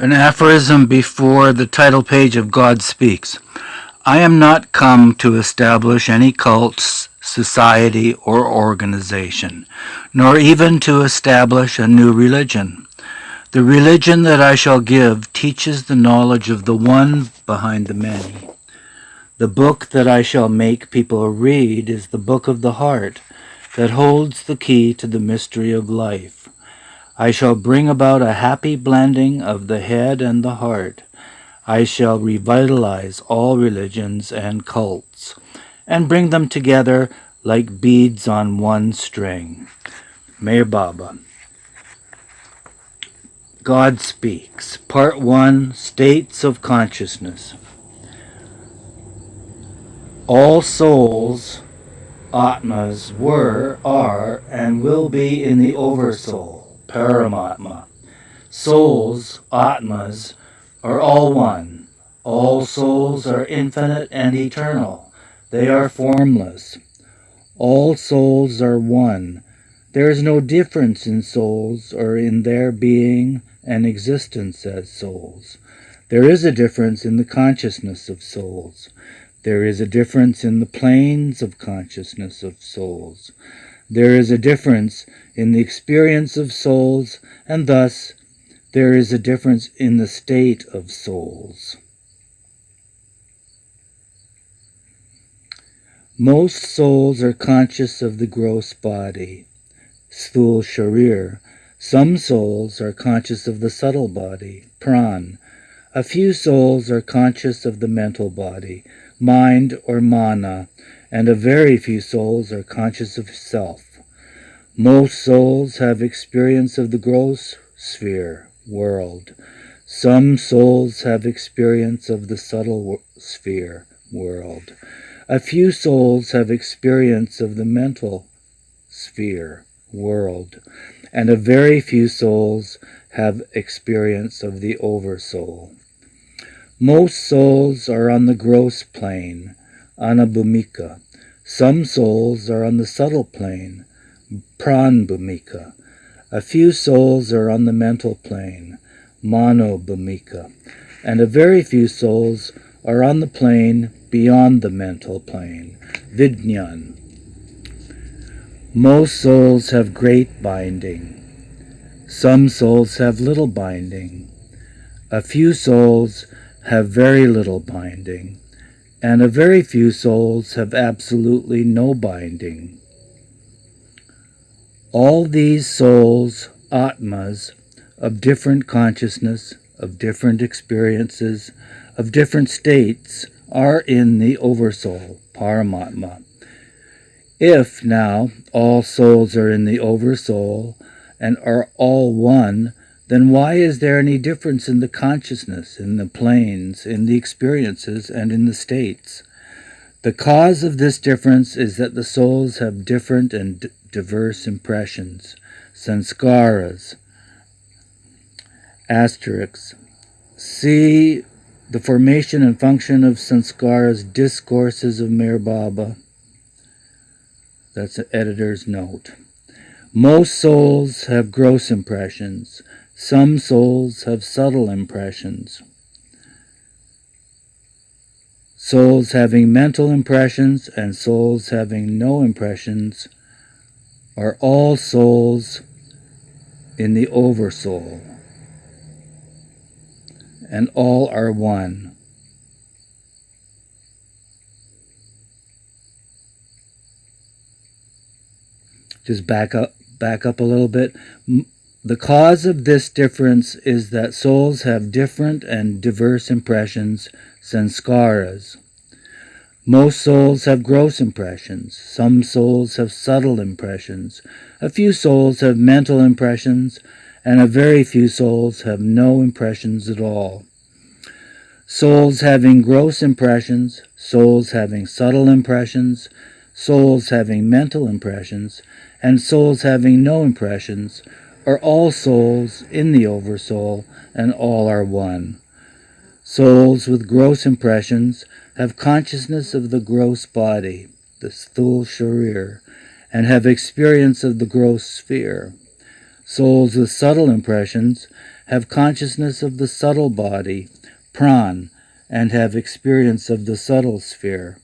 An aphorism before the title page of God Speaks. I am not come to establish any cults, society, or organization, nor even to establish a new religion. The religion that I shall give teaches the knowledge of the one behind the many. The book that I shall make people read is the book of the heart that holds the key to the mystery of life. I shall bring about a happy blending of the head and the heart. I shall revitalize all religions and cults and bring them together like beads on one string. Meher Baba. God Speaks. Part 1, States of Consciousness. All souls, Atmas, were, are, and will be in the Oversoul, Paramatma. Souls, Atmas, are all one. All souls are infinite and eternal. They are formless. All souls are one. There is no difference in souls or in their being and existence as souls. There is a difference in the consciousness of souls. There is a difference in the planes of consciousness of souls. There is a difference in the experience of souls, and thus there is a difference in the state of souls. Most souls are conscious of the gross body, sthul sharir. Some souls are conscious of the subtle body, pran. A few souls are conscious of the mental body, mind or mana, and a very few souls are conscious of self. Most souls have experience of the gross sphere, world. Some souls have experience of the subtle sphere, world. A few souls have experience of the mental sphere, world, and a very few souls have experience of the oversoul. Most souls are on the gross plane, anabhumika. Some souls are on the subtle plane, pranbhumika. A few souls are on the mental plane, manobhumika, and a very few souls are on the plane beyond the mental plane, vijñan. Most souls have great binding. Some souls have little binding. A few souls have very little binding, and a very few souls have absolutely no binding. All these souls, atmas, of different consciousness, of different experiences, of different states, are in the Oversoul, Paramatma. If, now, all souls are in the Oversoul and are all one, then why is there any difference in the consciousness, in the planes, in the experiences, and in the states? The cause of this difference is that the souls have different and diverse impressions, sanskaras. Asterisks. See the formation and function of sanskaras, discourses of Meher Baba. That's an editor's note. Most souls have gross impressions. Some souls have subtle impressions. Souls having mental impressions and souls having no impressions are all souls in the Oversoul, and all are one. Just back up a little bit. The cause of this difference is that souls have different and diverse impressions, sanskaras. Most souls have gross impressions. Some souls have subtle impressions. A few souls have mental impressions, and a very few souls have no impressions at all. Souls having gross impressions, souls having subtle impressions, souls having mental impressions, and souls having no impressions are all souls in the Oversoul, and all are one. Souls with gross impressions have consciousness of the gross body, the sthul sharir, and have experience of the gross sphere. Souls with subtle impressions have consciousness of the subtle body, pran, and have experience of the subtle sphere.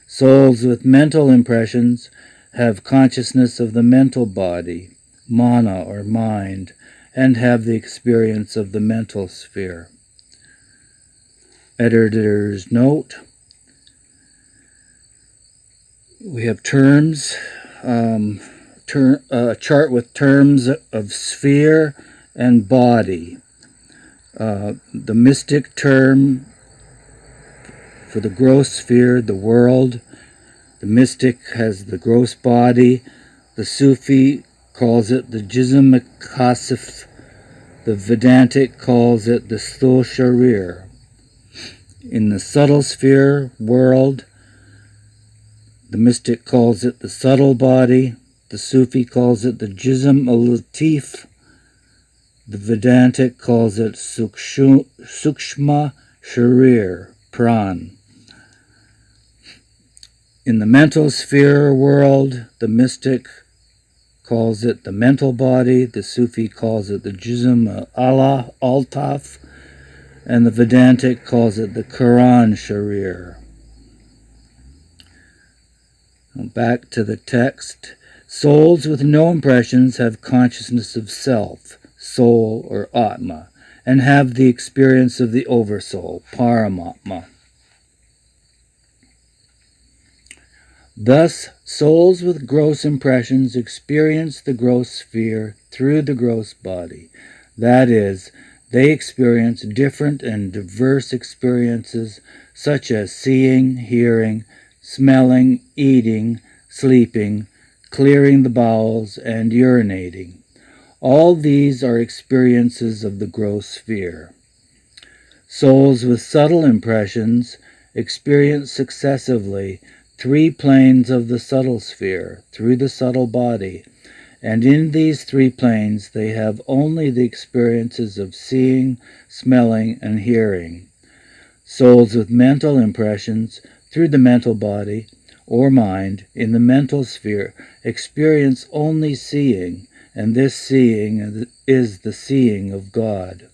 Souls with mental impressions have consciousness of the mental body, mana or mind, and have the experience of the mental sphere. Editor's note. We have terms, a chart with terms of sphere and body. The mystic term for the gross sphere, the world. The mystic has the gross body. The Sufi calls it the jism kasif. The Vedantic calls it the sthul sharir. In the subtle sphere, world, the mystic calls it the subtle body. The Sufi calls it the jism al-latif. The Vedantic calls it sukshma sharir, pran. In the mental sphere world, the mystic calls it the mental body, the Sufi calls it the jism al-altaf, and the Vedantic calls it the Quran sharir. Back to the text. Souls with no impressions have consciousness of self, soul or atma, and have the experience of the oversoul, paramatma. Thus, souls with gross impressions experience the gross sphere through the gross body. That is, they experience different and diverse experiences such as seeing, hearing, smelling, eating, sleeping, clearing the bowels, and urinating. All these are experiences of the gross sphere. Souls with subtle impressions experience successively 3 planes of the subtle sphere through the subtle body, and in these 3 planes they have only the experiences of seeing, smelling, and hearing. Souls with mental impressions through the mental body or mind in the mental sphere experience only seeing, and this seeing is the seeing of God.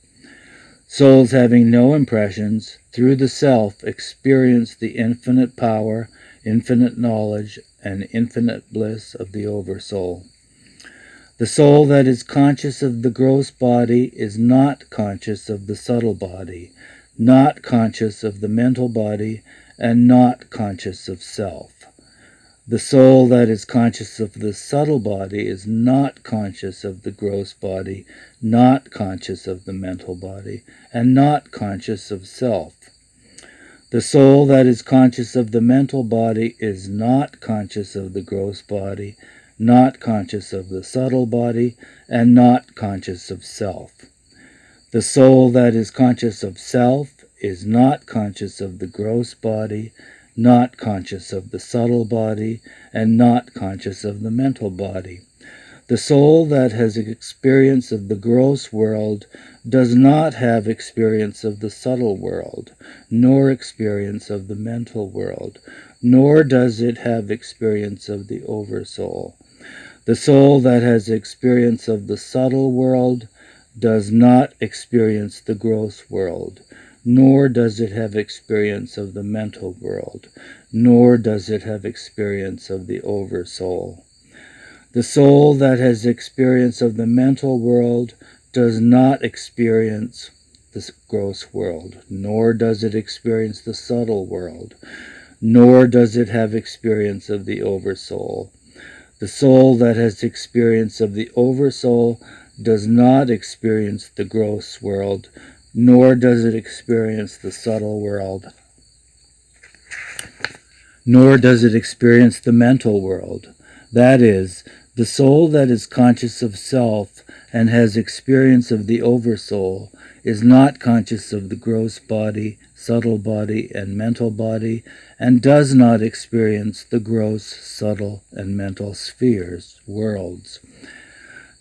Souls having no impressions through the self experience the infinite power, infinite knowledge, and infinite bliss of the Oversoul. The soul that is conscious of the gross body is not conscious of the subtle body, not conscious of the mental body, and not conscious of self. The soul that is conscious of the subtle body is not conscious of the gross body, not conscious of the mental body, and not conscious of self. The soul that is conscious of the mental body is not conscious of the gross body, not conscious of the subtle body, and not conscious of self. The soul that is conscious of self is not conscious of the gross body, not conscious of the subtle body, and not conscious of the mental body. The soul that has experience of the gross world does not have experience of the subtle world, nor experience of the mental world, nor does it have experience of the oversoul. The soul that has experience of the subtle world does not experience the gross world, nor does it have experience of the mental world, nor does it have experience of the oversoul. The soul that has experience of the mental world does not experience the gross world, nor does it experience the subtle world, nor does it have experience of the oversoul. The soul that has experience of the oversoul does not experience the gross world, nor does it experience the subtle world, nor does it experience the mental world. That is, the soul that is conscious of self and has experience of the oversoul is not conscious of the gross body, subtle body, and mental body, and does not experience the gross, subtle, and mental spheres, worlds.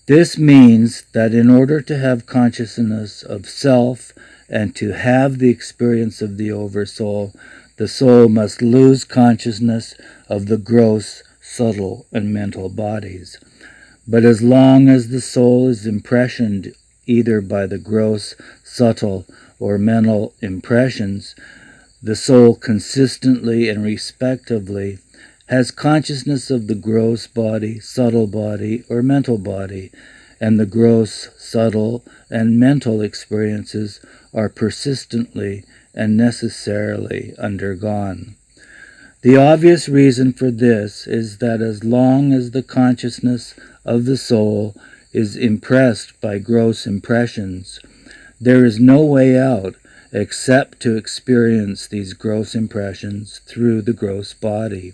This means that in order to have consciousness of self and to have the experience of the oversoul, the soul must lose consciousness of the gross, subtle, and mental bodies. But as long as the soul is impressioned either by the gross, subtle, or mental impressions, the soul consistently and respectively has consciousness of the gross body, subtle body, or mental body, and the gross, subtle, and mental experiences are persistently and necessarily undergone. The obvious reason for this is that as long as the consciousness of the soul is impressed by gross impressions, there is no way out except to experience these gross impressions through the gross body.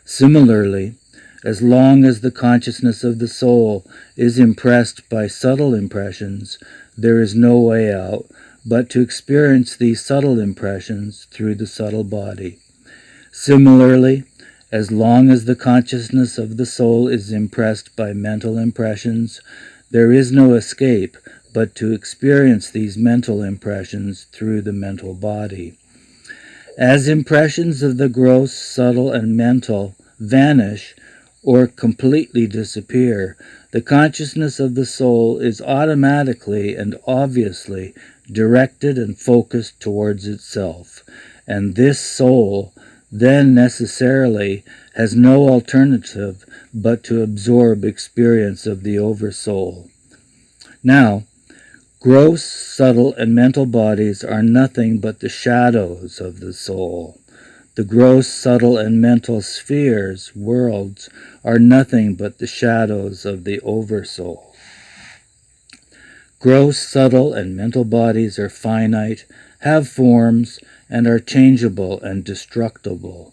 Similarly, as long as the consciousness of the soul is impressed by subtle impressions, there is no way out but to experience these subtle impressions through the subtle body. Similarly, as long as the consciousness of the soul is impressed by mental impressions, there is no escape but to experience these mental impressions through the mental body. As impressions of the gross, subtle, and mental vanish or completely disappear, the consciousness of the soul is automatically and obviously directed and focused towards itself, and this soul then necessarily has no alternative but to absorb experience of the Oversoul. Now, gross, subtle, and mental bodies are nothing but the shadows of the soul. The gross, subtle, and mental spheres, worlds, are nothing but the shadows of the Oversoul. Gross, subtle, and mental bodies are finite, have forms, and are changeable and destructible.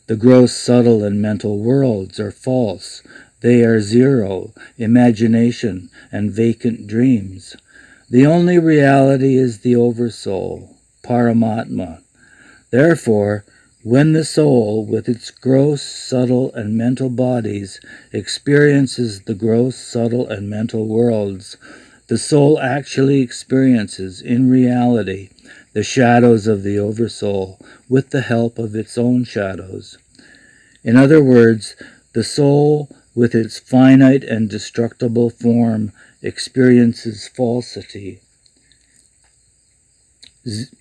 The gross, subtle, and mental worlds are false. They are zero, imagination, and vacant dreams. The only reality is the Oversoul, Paramatma. Therefore, when the soul, with its gross, subtle, and mental bodies, experiences the gross, subtle, and mental worlds, the soul actually experiences, in reality, the shadows of the Oversoul with the help of its own shadows. In other words, the soul, with its finite and destructible form, experiences falsity,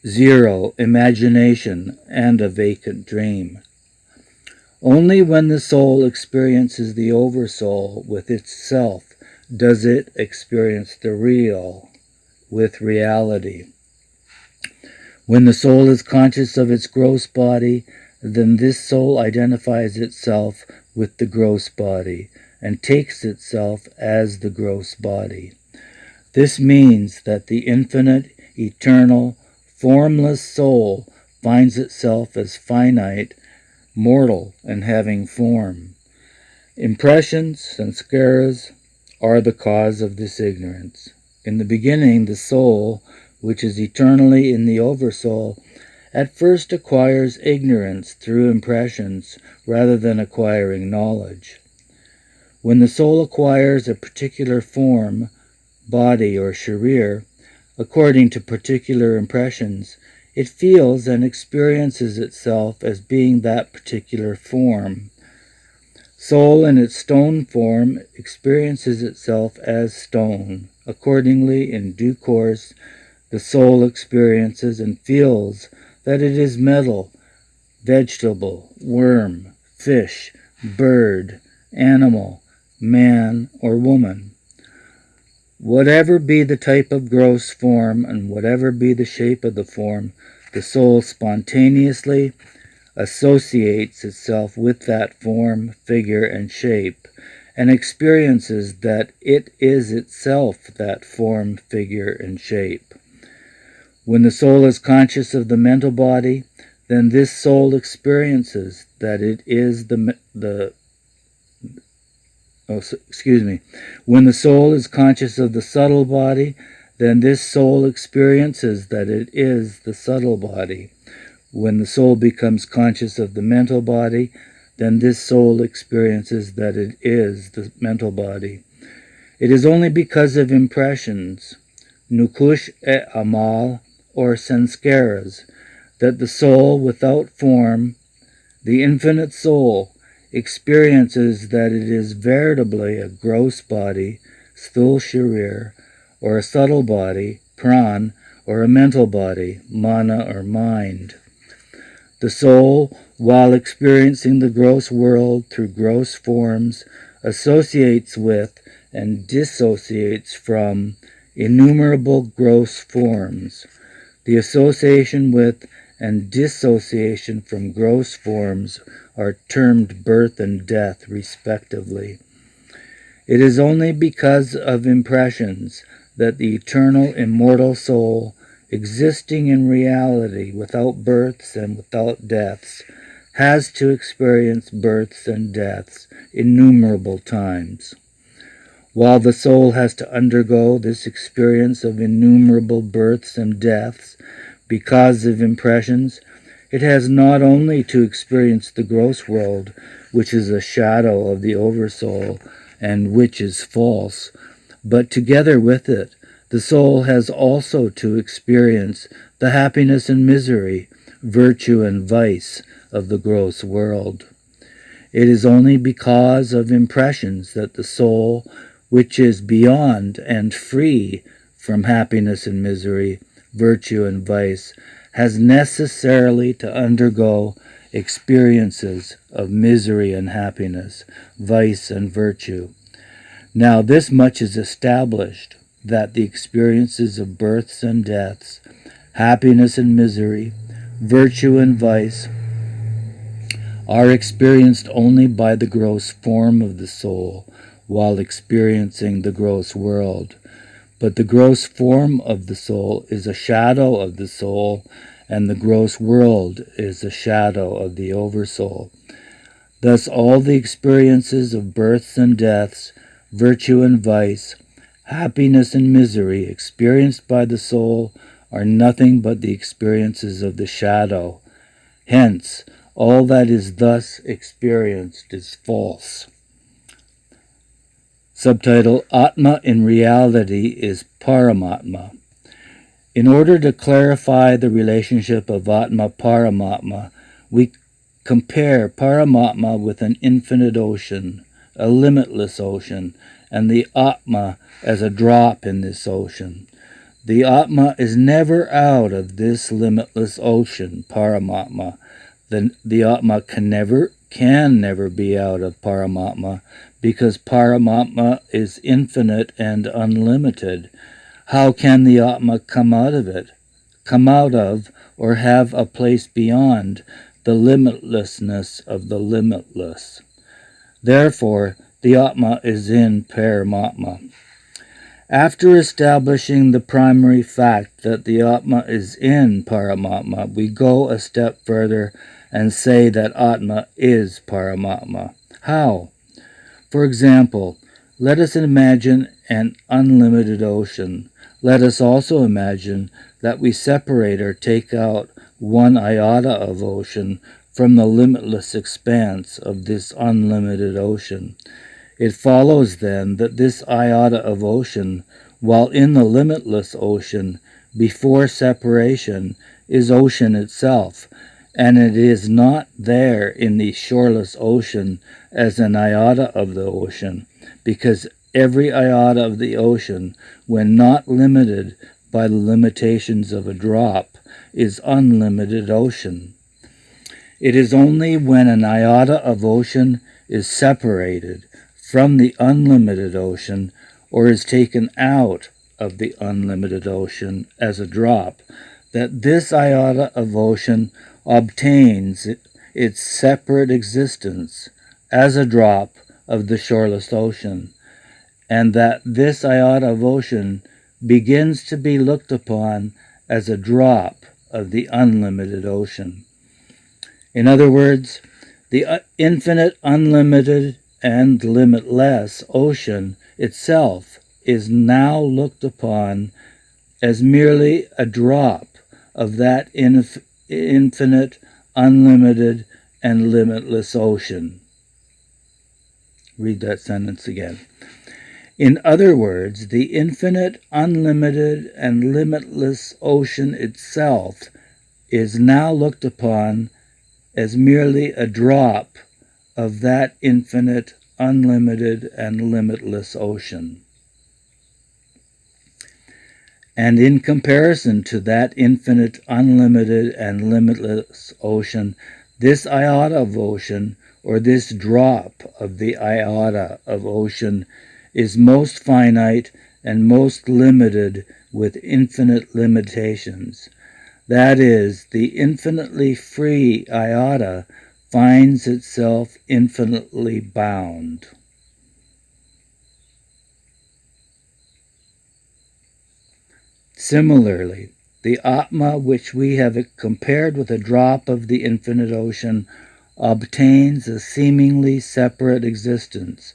zero, imagination, and a vacant dream. Only when the soul experiences the Oversoul with itself does it experience the real with reality. When the soul is conscious of its gross body, then this soul identifies itself with the gross body and takes itself as the gross body. This means that the infinite, eternal, formless soul finds itself as finite, mortal, and having form. Impressions, sanskaras, are the cause of this ignorance. In the beginning, the soul, which is eternally in the Oversoul, at first acquires ignorance through impressions rather than acquiring knowledge. When the soul acquires a particular form, body, or sharir, according to particular impressions, it feels and experiences itself as being that particular form. Soul in its stone form experiences itself as stone. Accordingly, in due course, the soul experiences and feels that it is metal, vegetable, worm, fish, bird, animal, man, or woman. Whatever be the type of gross form and whatever be the shape of the form, the soul spontaneously associates itself with that form, figure, and shape, and experiences that it is itself that form, figure, and shape. When the soul is conscious of the mental body, then this soul experiences that it is When the soul is conscious of the subtle body, then this soul experiences that it is the subtle body. When the soul becomes conscious of the mental body, then this soul experiences that it is the mental body. It is only because of impressions, nukush e amal, or sanskaras, that the soul without form, the infinite soul, experiences that it is veritably a gross body, sthul sharir, or a subtle body, pran, or a mental body, mana or mind. The soul, while experiencing the gross world through gross forms, associates with and dissociates from innumerable gross forms. The association with and dissociation from gross forms are termed birth and death, respectively. It is only because of impressions that the eternal, immortal soul, existing in reality without births and without deaths, has to experience births and deaths innumerable times. While the soul has to undergo this experience of innumerable births and deaths because of impressions, it has not only to experience the gross world, which is a shadow of the oversoul and which is false, but together with it, the soul has also to experience the happiness and misery, virtue and vice of the gross world. It is only because of impressions that the soul, which is beyond and free from happiness and misery, virtue and vice, has necessarily to undergo experiences of misery and happiness, vice and virtue. Now this much is established, that the experiences of births and deaths, happiness and misery, virtue and vice, are experienced only by the gross form of the soul while experiencing the gross world. But the gross form of the soul is a shadow of the soul, and the gross world is a shadow of the oversoul. Thus all the experiences of births and deaths, virtue and vice, happiness and misery experienced by the soul are nothing but the experiences of the shadow. Hence, all that is thus experienced is false. Subtitle: Atma in reality is Paramatma. In order to clarify the relationship of Atma-Paramatma, we compare Paramatma with an infinite ocean, a limitless ocean, and the Atma as a drop in this ocean. The Atma is never out of this limitless ocean, Paramatma. The Atma can never be out of Paramatma, because Paramatma is infinite and unlimited. How can the Atma come out of, or have a place beyond the limitlessness of the limitless? Therefore, the Atma is in Paramatma. After establishing the primary fact that the Atma is in Paramatma, we go a step further and say that Atma is Paramatma. How? For example, let us imagine an unlimited ocean. Let us also imagine that we separate or take out one iota of ocean from the limitless expanse of this unlimited ocean. It follows then that this iota of ocean, while in the limitless ocean, before separation, is ocean itself, and it is not there in the shoreless ocean as an iota of the ocean, because every iota of the ocean, when not limited by the limitations of a drop, is unlimited ocean. It is only when an iota of ocean is separated from the unlimited ocean, or is taken out of the unlimited ocean as a drop, that this iota of ocean obtains its separate existence as a drop of the shoreless ocean, and that this iota of ocean begins to be looked upon as a drop of the unlimited ocean. In other words, the infinite, unlimited, and limitless ocean itself is now looked upon as merely a drop of that infinite, unlimited, and limitless ocean. Read that sentence again. In other words, the infinite, unlimited, and limitless ocean itself is now looked upon as merely a drop of that infinite, unlimited, and limitless ocean. And in comparison to that infinite, unlimited, and limitless ocean, this iota of ocean, or this drop of the iota of ocean, is most finite and most limited with infinite limitations. That is, the infinitely free iota finds itself infinitely bound. Similarly, the Atma which we have compared with a drop of the infinite ocean obtains a seemingly separate existence,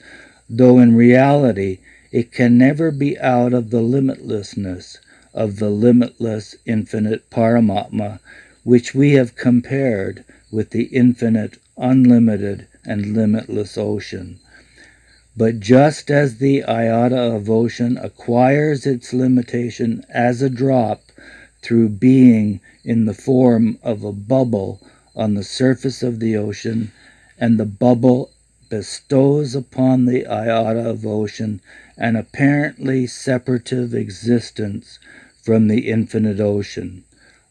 though in reality it can never be out of the limitlessness of the limitless infinite Paramatma which we have compared with the infinite, unlimited, and limitless ocean. But just as the iota of ocean acquires its limitation as a drop through being in the form of a bubble on the surface of the ocean, and the bubble bestows upon the iota of ocean an apparently separative existence from the infinite ocean.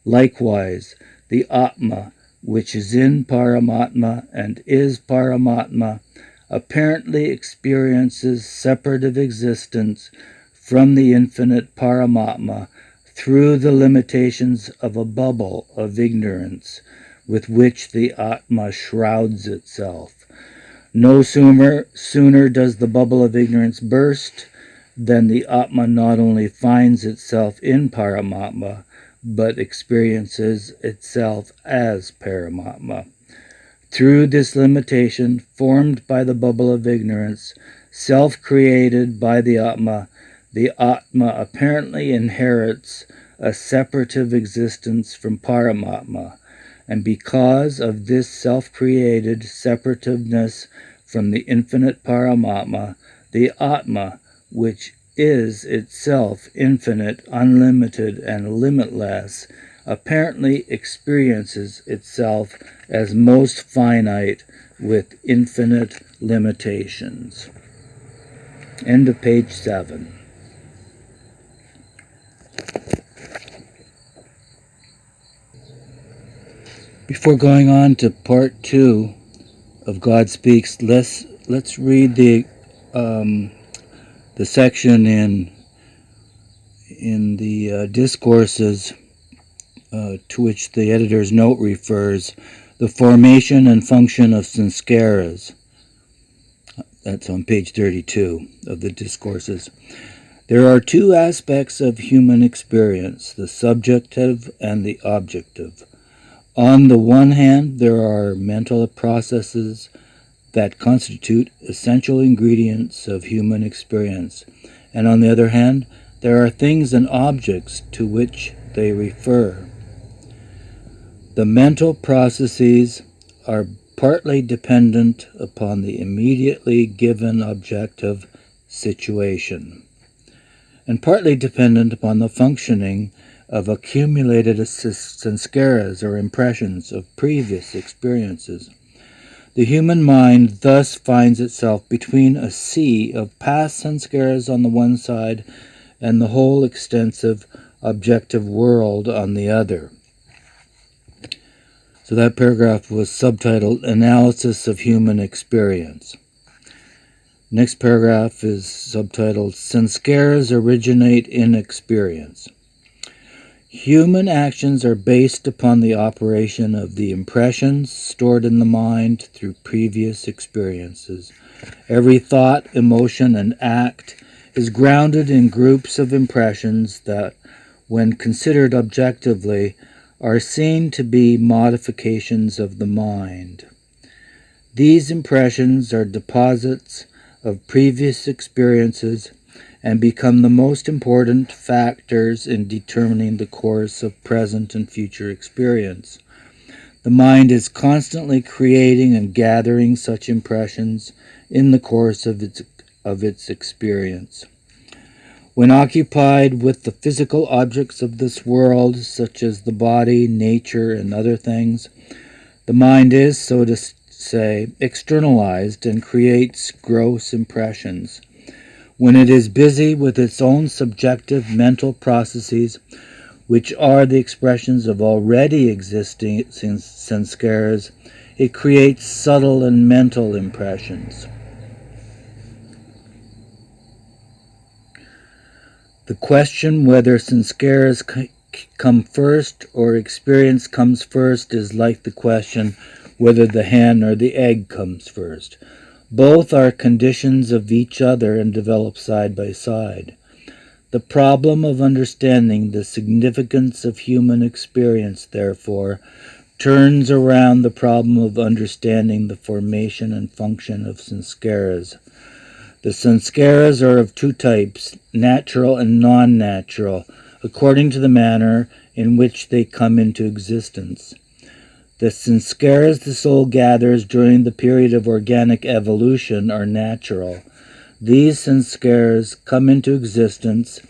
Likewise, the Atma, which is in Paramatma and is Paramatma, apparently experiences separative existence from the infinite Paramatma through the limitations of a bubble of ignorance with which the Atma shrouds itself. No sooner does the bubble of ignorance burst than the Atma not only finds itself in Paramatma, but experiences itself as Paramatma. Through this limitation formed by the bubble of ignorance, self-created by the Atma apparently inherits a separative existence from Paramatma, and because of this self-created separativeness from the infinite Paramatma, the Atma, which is itself infinite, unlimited, and limitless, apparently experiences itself as most finite with infinite limitations. End of page 7. Before going on to part 2 of God Speaks, let's read the section in the discourses to which the editor's note refers, the formation and function of sanskaras. That's on page 32 of the discourses. There are two aspects of human experience, the subjective and the objective. On the one hand, there are mental processes that constitute essential ingredients of human experience, and on the other hand, there are things and objects to which they refer. The mental processes are partly dependent upon the immediately given objective situation, and partly dependent upon the functioning of accumulated sanskaras or impressions of previous experiences. The human mind thus finds itself between a sea of past sanskaras on the one side and the whole extensive objective world on the other. So that paragraph was subtitled Analysis of Human Experience. Next paragraph is subtitled Sanskaras Originate in Experience. Human actions are based upon the operation of the impressions stored in the mind through previous experiences. Every thought, emotion, and act is grounded in groups of impressions that, when considered objectively, are seen to be modifications of the mind. These impressions are deposits of previous experiences and become the most important factors in determining the course of present and future experience. The mind is constantly creating and gathering such impressions in the course of its experience. When occupied with the physical objects of this world, such as the body, nature, and other things, the mind is, so to say, externalized and creates gross impressions. When it is busy with its own subjective mental processes, which are the expressions of already existing sanskaras, it creates subtle and mental impressions. The question whether sanskaras come first or experience comes first is like the question whether the hen or the egg comes first. Both are conditions of each other and develop side by side. The problem of understanding the significance of human experience, therefore, turns around the problem of understanding the formation and function of sanskaras. The sanskaras are of two types, natural and non-natural, according to the manner in which they come into existence. The sanskaras the soul gathers during the period of organic evolution are natural. These sanskaras come into existence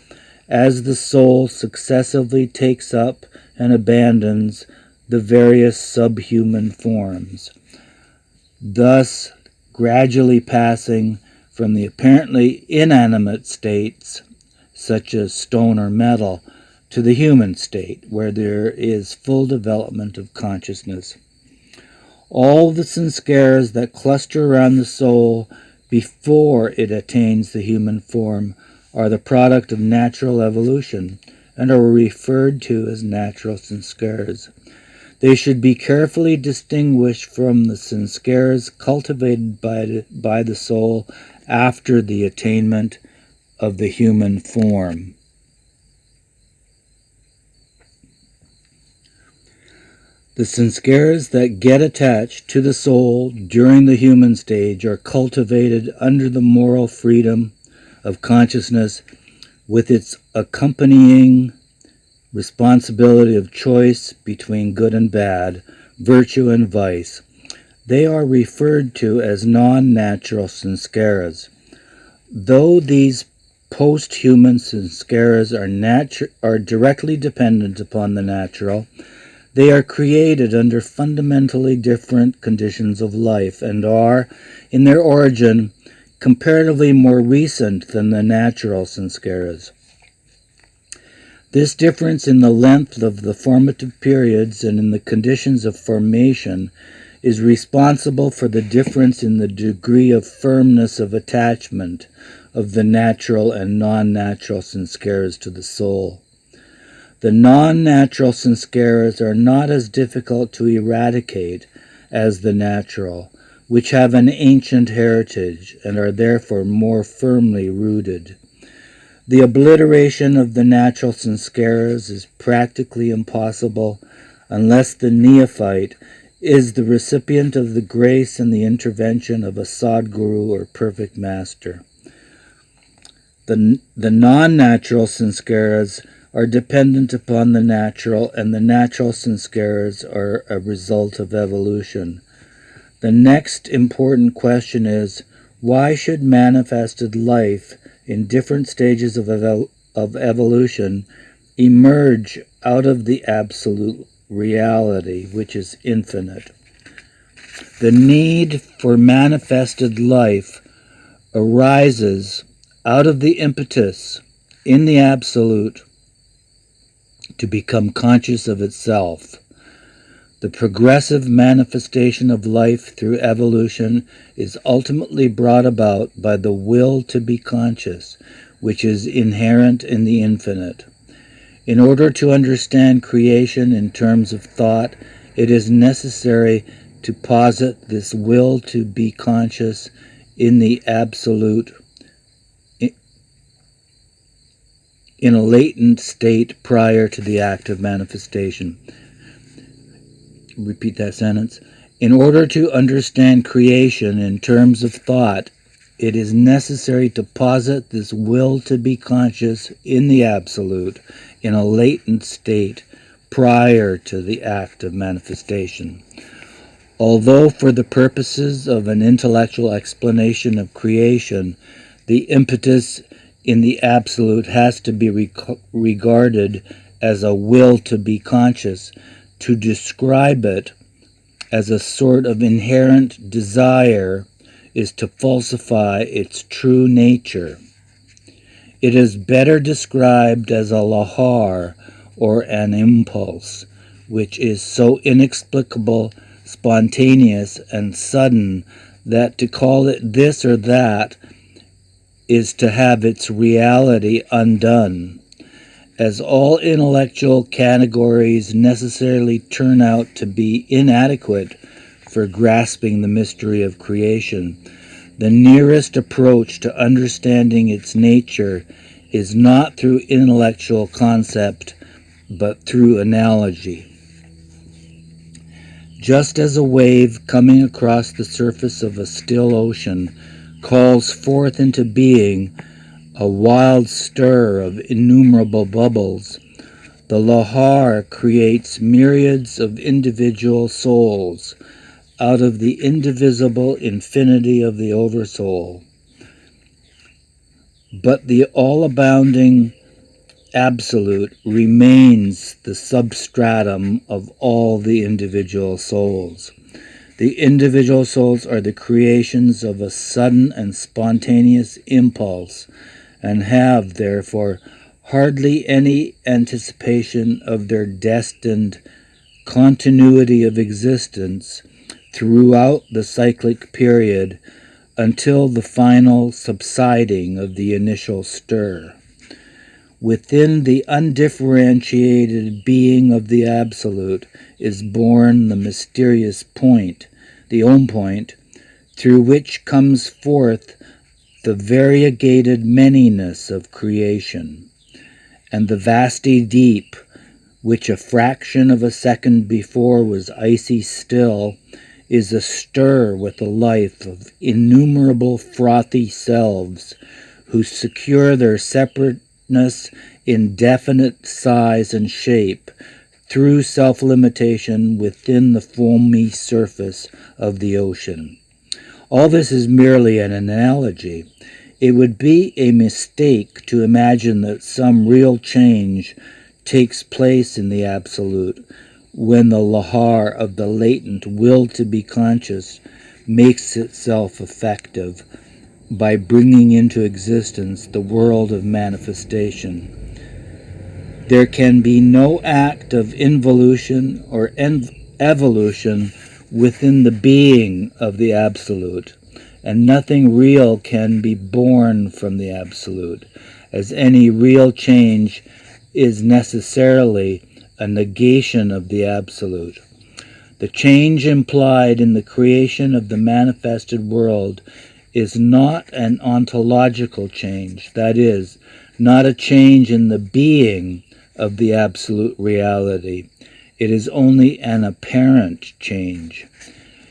as the soul successively takes up and abandons the various subhuman forms, thus gradually passing from the apparently inanimate states, such as stone or metal, to the human state, where there is full development of consciousness. All the sanskaras that cluster around the soul before it attains the human form are the product of natural evolution and are referred to as natural sanskaras. They should be carefully distinguished from the sanskaras cultivated by the soul after the attainment of the human form. The sanskaras that get attached to the soul during the human stage are cultivated under the moral freedom of consciousness with its accompanying responsibility of choice between good and bad, virtue and vice. They are referred to as non-natural sanskaras. Though these post-human sanskaras are directly dependent upon the natural, they are created under fundamentally different conditions of life and are, in their origin, comparatively more recent than the natural sanskaras. This difference in the length of the formative periods and in the conditions of formation is responsible for the difference in the degree of firmness of attachment of the natural and non-natural sanskaras to the soul. The non-natural sanskaras are not as difficult to eradicate as the natural, which have an ancient heritage and are therefore more firmly rooted. The obliteration of the natural sanskaras is practically impossible unless the neophyte is the recipient of the grace and the intervention of a Sadguru or perfect master. The non-natural sanskaras are dependent upon the natural, and the natural sanskaras are a result of evolution. The next important question is, why should manifested life in different stages of evolution emerge out of the absolute reality, which is infinite? The need for manifested life arises out of the impetus in the absolute to become conscious of itself. The progressive manifestation of life through evolution is ultimately brought about by the will to be conscious, which is inherent in the infinite. In order to understand creation in terms of thought, it is necessary to posit this will to be conscious in the absolute, in a latent state prior to the act of manifestation. Repeat that sentence. In order to understand creation in terms of thought, it is necessary to posit this will to be conscious in the absolute, in a latent state prior to the act of manifestation. Although for the purposes of an intellectual explanation of creation, the impetus in the absolute has to be regarded as a will to be conscious. To describe it as a sort of inherent desire is to falsify its true nature. It is better described as a lahar, or an impulse, which is so inexplicable, spontaneous, and sudden that to call it this or that is to have its reality undone. As all intellectual categories necessarily turn out to be inadequate for grasping the mystery of creation, the nearest approach to understanding its nature is not through intellectual concept, but through analogy. Just as a wave coming across the surface of a still ocean calls forth into being a wild stir of innumerable bubbles, the lahar creates myriads of individual souls out of the indivisible infinity of the Oversoul. But the all-abounding Absolute remains the substratum of all the individual souls. The individual souls are the creations of a sudden and spontaneous impulse, and have, therefore, hardly any anticipation of their destined continuity of existence throughout the cyclic period until the final subsiding of the initial stir. Within the undifferentiated being of the Absolute is born the mysterious point, the Om point, through which comes forth the variegated manyness of creation, and the vasty deep, which a fraction of a second before was icy still, is astir with the life of innumerable frothy selves who secure their separateness in definite size and shape through self-limitation within the foamy surface of the ocean. All this is merely an analogy. It would be a mistake to imagine that some real change takes place in the Absolute when the lahar of the latent will to be conscious makes itself effective by bringing into existence the world of manifestation. There can be no act of involution or evolution within the being of the Absolute, and nothing real can be born from the Absolute, as any real change is necessarily a negation of the Absolute. The change implied in the creation of the manifested world is not an ontological change, that is, not a change in the being of the absolute reality. It is only an apparent change.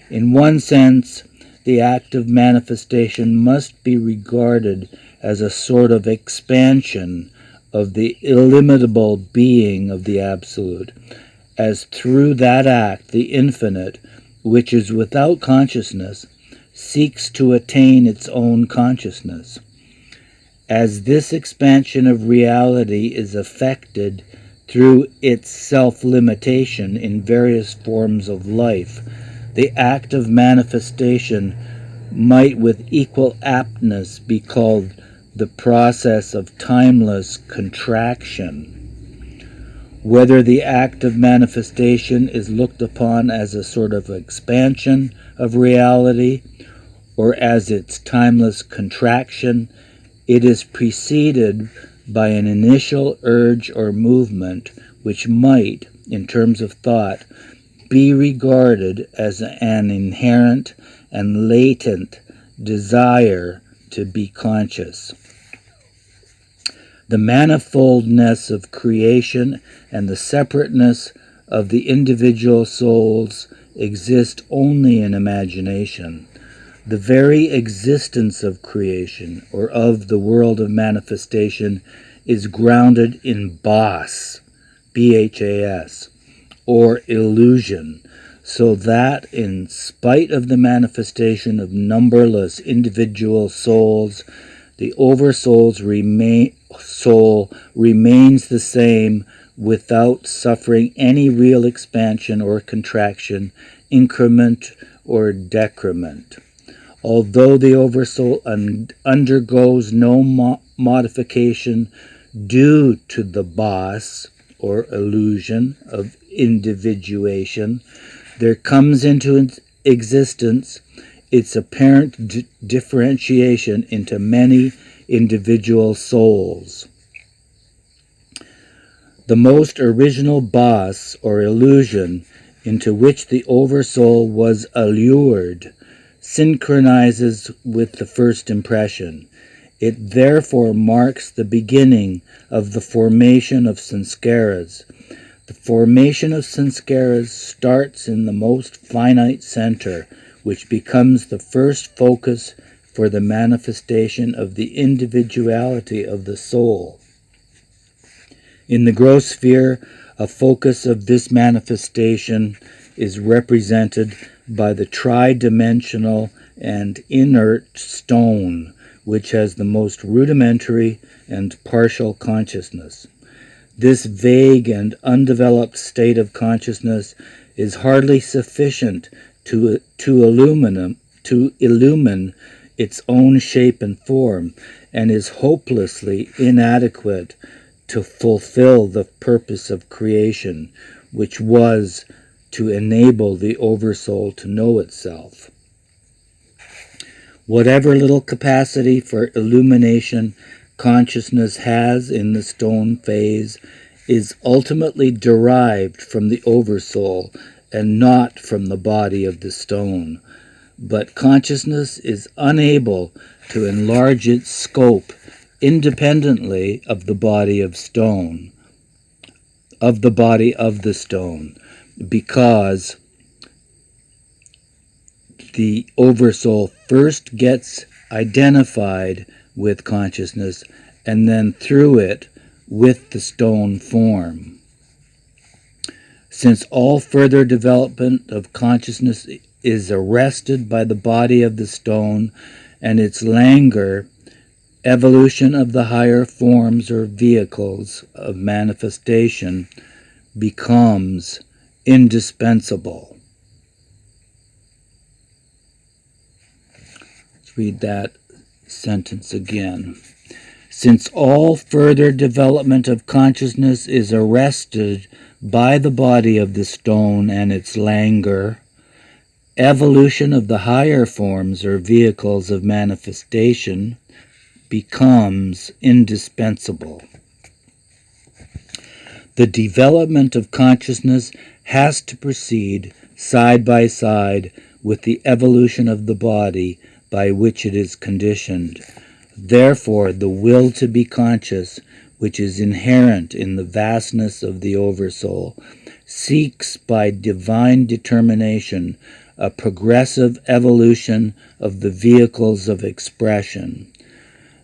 In one sense, the act of manifestation must be regarded as a sort of expansion of the illimitable being of the Absolute, as through that act the infinite, which is without consciousness, seeks to attain its own consciousness. As this expansion of reality is effected through its self-limitation in various forms of life, the act of manifestation might with equal aptness be called the process of timeless contraction. Whether the act of manifestation is looked upon as a sort of expansion of reality or as its timeless contraction, it is preceded by an initial urge or movement which might, in terms of thought, be regarded as an inherent and latent desire to be conscious. The manifoldness of creation and the separateness of the individual souls exist only in imagination. The very existence of creation, or of the world of manifestation, is grounded in Bhas, B-H-A-S, or illusion, so that in spite of the manifestation of numberless individual souls, the Oversoul's soul remains the same without suffering any real expansion or contraction, increment or decrement. Although the oversoul undergoes no modification due to the bhas, or illusion of individuation, there comes into existence its apparent differentiation into many individual souls. The most original bhas, or illusion, into which the oversoul was allured, synchronizes with the first impression. It therefore marks the beginning of the formation of sanskaras. The formation of sanskaras starts in the most finite center, which becomes the first focus for the manifestation of the individuality of the soul. In the gross sphere, a focus of this manifestation is represented by the tri-dimensional and inert stone, which has the most rudimentary and partial consciousness. This vague and undeveloped state of consciousness is hardly sufficient to illumine its own shape and form, and is hopelessly inadequate to fulfill the purpose of creation, which was to enable the oversoul to know itself. Whatever little capacity for illumination consciousness has in the stone phase is ultimately derived from the oversoul and not from the body of the stone. But consciousness is unable to enlarge its scope independently of the body of stone, because the oversoul first gets identified with consciousness and then through it with the stone form. Since all further development of consciousness is arrested by the body of the stone and its languor, evolution of the higher forms or vehicles of manifestation becomes indispensable. Let's read that sentence again. Since all further development of consciousness is arrested by the body of the stone and its languor, evolution of the higher forms or vehicles of manifestation becomes indispensable. The development of consciousness has to proceed side by side with the evolution of the body by which it is conditioned. Therefore, the will to be conscious, which is inherent in the vastness of the oversoul, seeks by divine determination a progressive evolution of the vehicles of expression.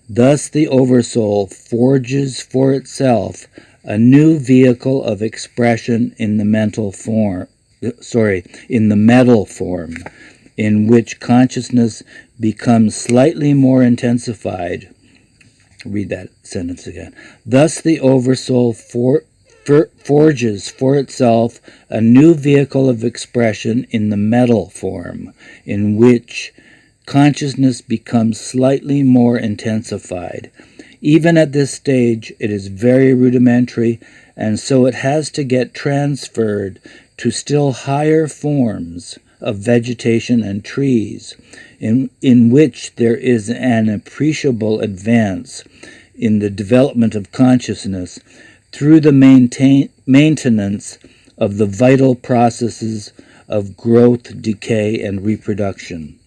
Thus the oversoul forges for itself a new vehicle of expression in the metal form, in which consciousness becomes slightly more intensified. Read that sentence again. Thus the oversoul forges for itself a new vehicle of expression in the metal form, in which consciousness becomes slightly more intensified. Even at this stage, it is very rudimentary, and so it has to get transferred to still higher forms of vegetation and trees, in which there is an appreciable advance in the development of consciousness through the maintenance of the vital processes of growth, decay, and reproduction.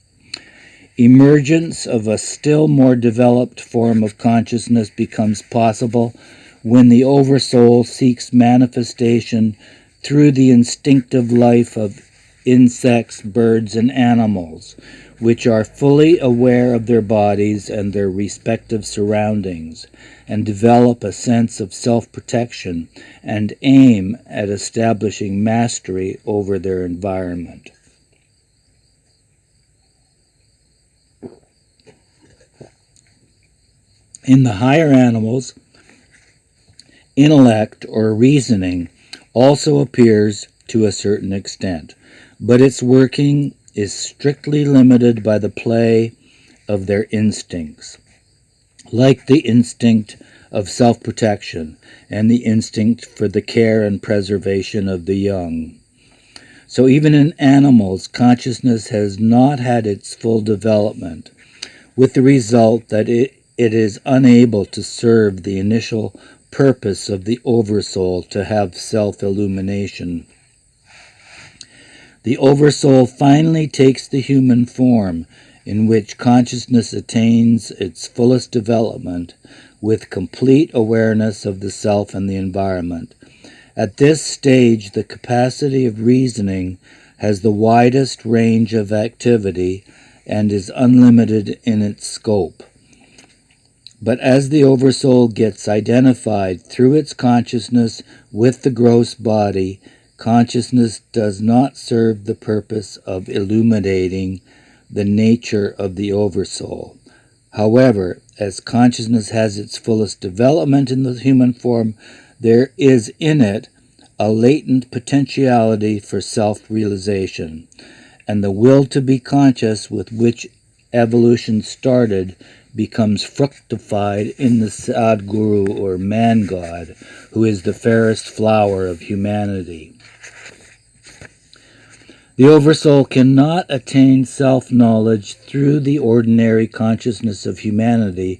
Emergence of a still more developed form of consciousness becomes possible when the oversoul seeks manifestation through the instinctive life of insects, birds, and animals, which are fully aware of their bodies and their respective surroundings, and develop a sense of self-protection and aim at establishing mastery over their environment. In the higher animals, intellect or reasoning also appears to a certain extent, but its working is strictly limited by the play of their instincts, like the instinct of self-protection and the instinct for the care and preservation of the young. So even in animals, consciousness has not had its full development, with the result that it is unable to serve the initial purpose of the oversoul to have self-illumination. The oversoul finally takes the human form, in which consciousness attains its fullest development with complete awareness of the self and the environment. At this stage, the capacity of reasoning has the widest range of activity and is unlimited in its scope. But as the oversoul gets identified through its consciousness with the gross body, consciousness does not serve the purpose of illuminating the nature of the oversoul. However, as consciousness has its fullest development in the human form, there is in it a latent potentiality for self-realization, and the will to be conscious with which evolution started becomes fructified in the Sadguru or man-god, who is the fairest flower of humanity. The oversoul cannot attain self-knowledge through the ordinary consciousness of humanity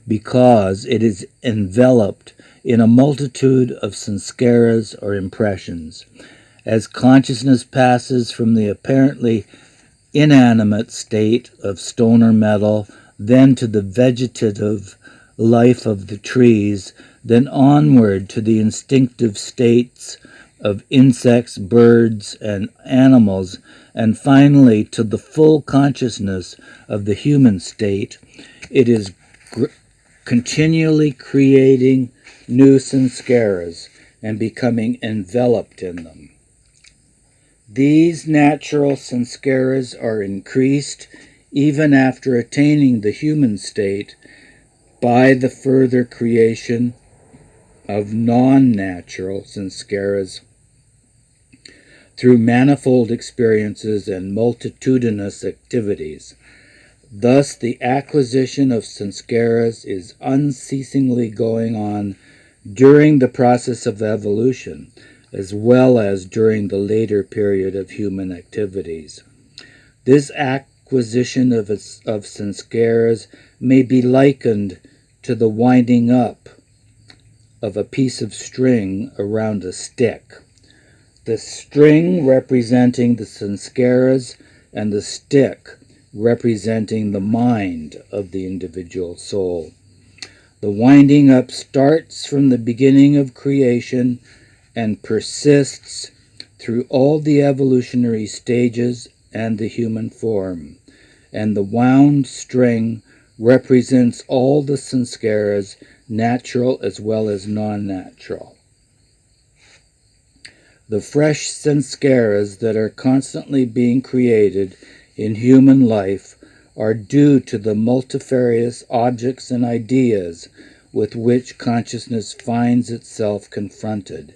because it is enveloped in a multitude of sanskaras or impressions. As consciousness passes from the apparently inanimate state of stone or metal, then to the vegetative life of the trees, then onward to the instinctive states of insects, birds, and animals, and finally to the full consciousness of the human state, it is continually creating new sanskaras and becoming enveloped in them. These natural sanskaras are increased even after attaining the human state by the further creation of non-natural sanskaras through manifold experiences and multitudinous activities. Thus, the acquisition of sanskaras is unceasingly going on during the process of evolution, as well as during the later period of human activities. This acquisition of sanskaras may be likened to the winding up of a piece of string around a stick. The string representing the sanskaras and the stick representing the mind of the individual soul. The winding up starts from the beginning of creation and persists through all the evolutionary stages and the human form, and the wound string represents all the sanskaras, natural as well as non-natural. The fresh sanskaras that are constantly being created in human life are due to the multifarious objects and ideas with which consciousness finds itself confronted.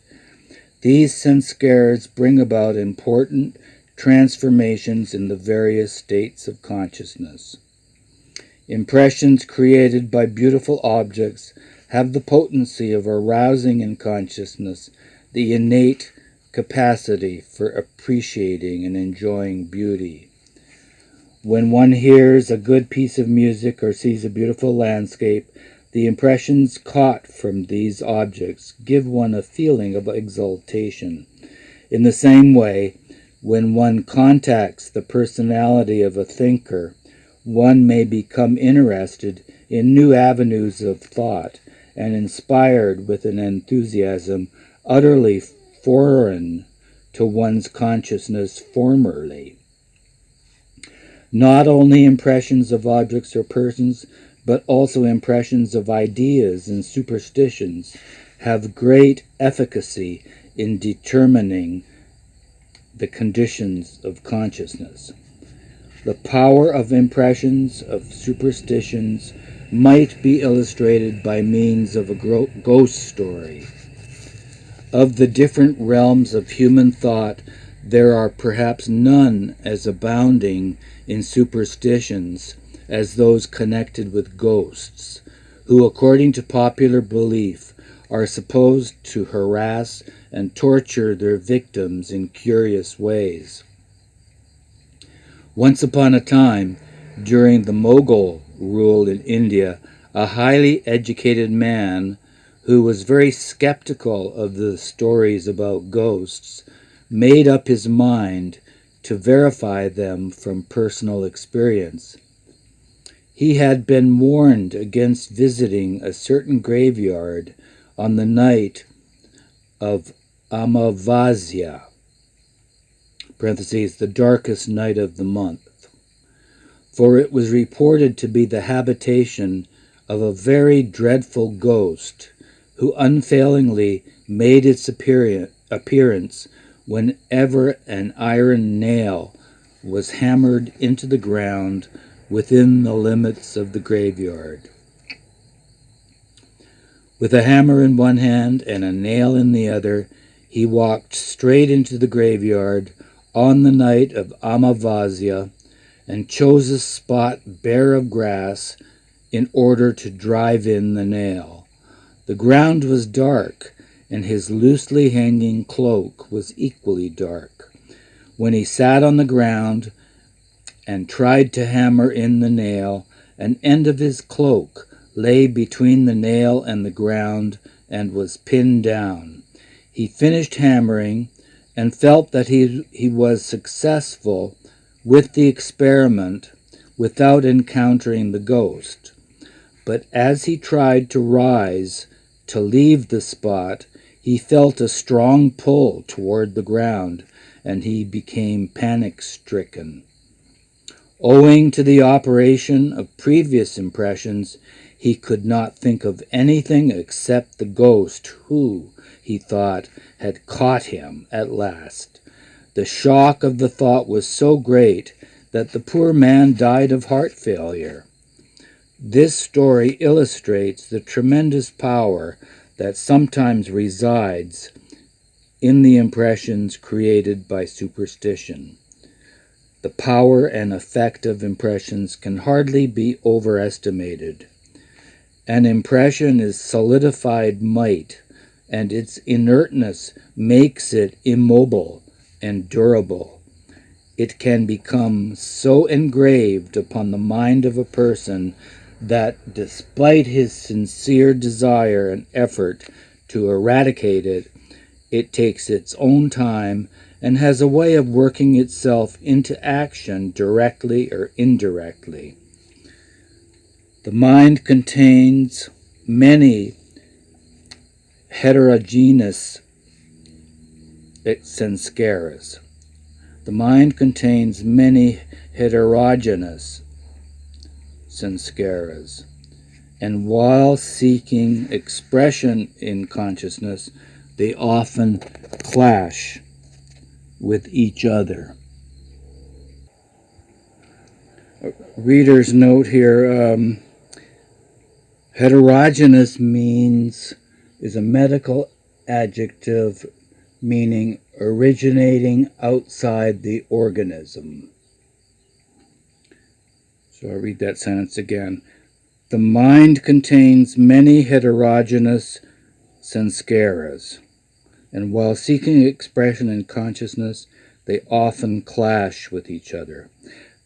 These sanskaras bring about important transformations in the various states of consciousness. Impressions created by beautiful objects have the potency of arousing in consciousness the innate capacity for appreciating and enjoying beauty. When one hears a good piece of music or sees a beautiful landscape, the impressions caught from these objects give one a feeling of exaltation. In the same way, when one contacts the personality of a thinker, one may become interested in new avenues of thought and inspired with an enthusiasm utterly foreign to one's consciousness formerly. Not only impressions of objects or persons, but also impressions of ideas and superstitions have great efficacy in determining the conditions of consciousness. The power of impressions, of superstitions, might be illustrated by means of a ghost story. Of the different realms of human thought, there are perhaps none as abounding in superstitions as those connected with ghosts, who, according to popular belief, are supposed to harass and torture their victims in curious ways. Once upon a time, during the Mughal rule in India, a highly educated man who was very skeptical of the stories about ghosts made up his mind to verify them from personal experience. He had been warned against visiting a certain graveyard on the night of Amavasya, parentheses, the darkest night of the month, for it was reported to be the habitation of a very dreadful ghost who unfailingly made its appearance whenever an iron nail was hammered into the ground within the limits of the graveyard. With a hammer in one hand and a nail in the other, he walked straight into the graveyard on the night of Amavasya and chose a spot bare of grass in order to drive in the nail. The ground was dark, and his loosely hanging cloak was equally dark. When he sat on the ground and tried to hammer in the nail, an end of his cloak lay between the nail and the ground and was pinned down. He finished hammering and felt that he was successful with the experiment without encountering the ghost. But as he tried to rise to leave the spot, he felt a strong pull toward the ground, and he became panic-stricken. Owing to the operation of previous impressions, he could not think of anything except the ghost who, he thought, had caught him at last. The shock of the thought was so great that the poor man died of heart failure. This story illustrates the tremendous power that sometimes resides in the impressions created by superstition. The power and effect of impressions can hardly be overestimated. An impression is solidified might, and its inertness makes it immobile and durable. It can become so engraved upon the mind of a person that, despite his sincere desire and effort to eradicate it, it takes its own time and has a way of working itself into action directly or indirectly. The mind contains many heterogeneous sanskaras. The mind contains many heterogeneous sanskaras, and while seeking expression in consciousness, they often clash with each other. Reader's note here, heterogeneous is a medical adjective meaning originating outside the organism. So I'll read that sentence again. The mind contains many heterogeneous sanskaras, and while seeking expression in consciousness, they often clash with each other.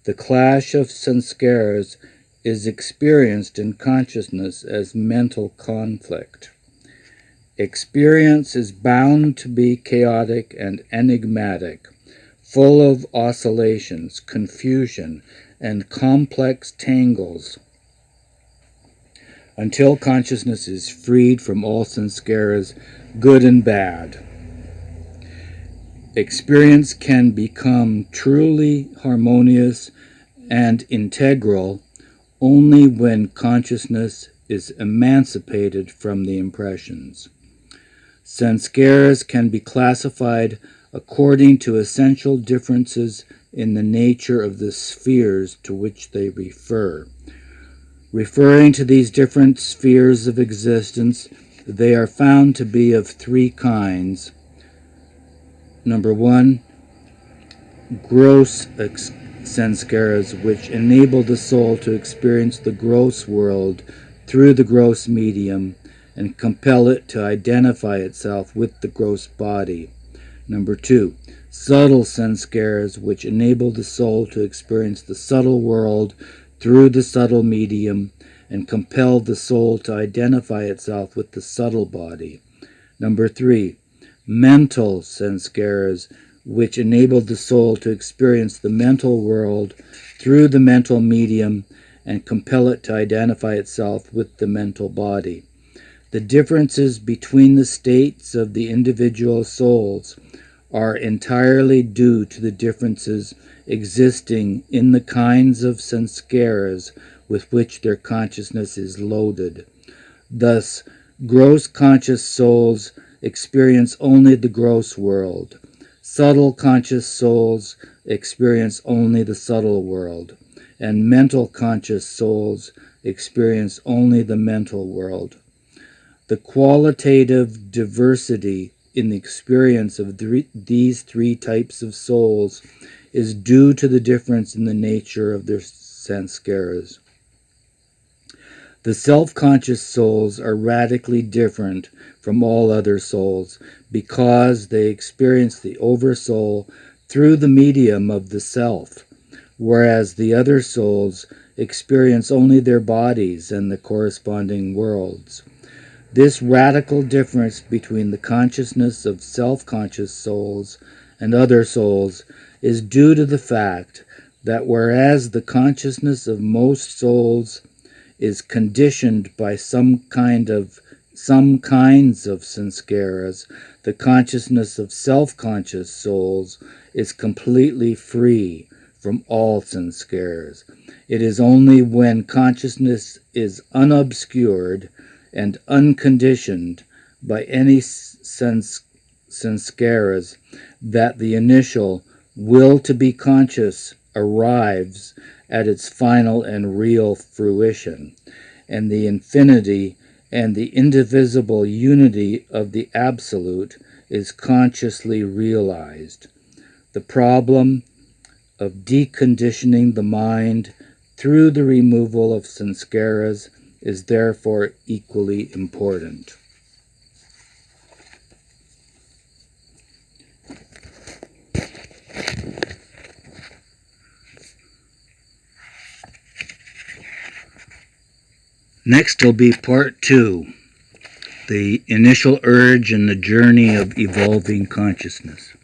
The clash of sanskaras is experienced in consciousness as mental conflict. Experience is bound to be chaotic and enigmatic, full of oscillations, confusion, and complex tangles, until consciousness is freed from all sanskaras, good and bad. Experience can become truly harmonious and integral only when consciousness is emancipated from the impressions. Sanskaras can be classified according to essential differences in the nature of the spheres to which they refer. Referring to these different spheres of existence, they are found to be of three kinds. Number one, gross sanskaras, which enable the soul to experience the gross world through the gross medium and compel it to identify itself with the gross body. Number 2, subtle sanskaras, which enable the soul to experience the subtle world through the subtle medium and compel the soul to identify itself with the subtle body. Number 3, mental sanskaras, which enable the soul to experience the mental world through the mental medium and compel it to identify itself with the mental body. The differences between the states of the individual souls are entirely due to the differences existing in the kinds of sanskaras with which their consciousness is loaded. Thus, gross conscious souls experience only the gross world. Subtle conscious souls experience only the subtle world, and mental conscious souls experience only the mental world. The qualitative diversity in the experience of these three types of souls is due to the difference in the nature of their sanskaras. The self-conscious souls are radically different from all other souls because they experience the oversoul through the medium of the self, whereas the other souls experience only their bodies and the corresponding worlds. This radical difference between the consciousness of self-conscious souls and other souls is due to the fact that whereas the consciousness of most souls is conditioned by some kinds of sanskaras, the consciousness of self-conscious souls is completely free from all sanskaras. It is only when consciousness is unobscured and unconditioned by any sanskaras that the initial will to be conscious arrives at its final and real fruition, and the infinity and the indivisible unity of the Absolute is consciously realized. The problem of deconditioning the mind through the removal of sanskaras is therefore equally important. Next will be part 2, the initial urge and the journey of evolving consciousness.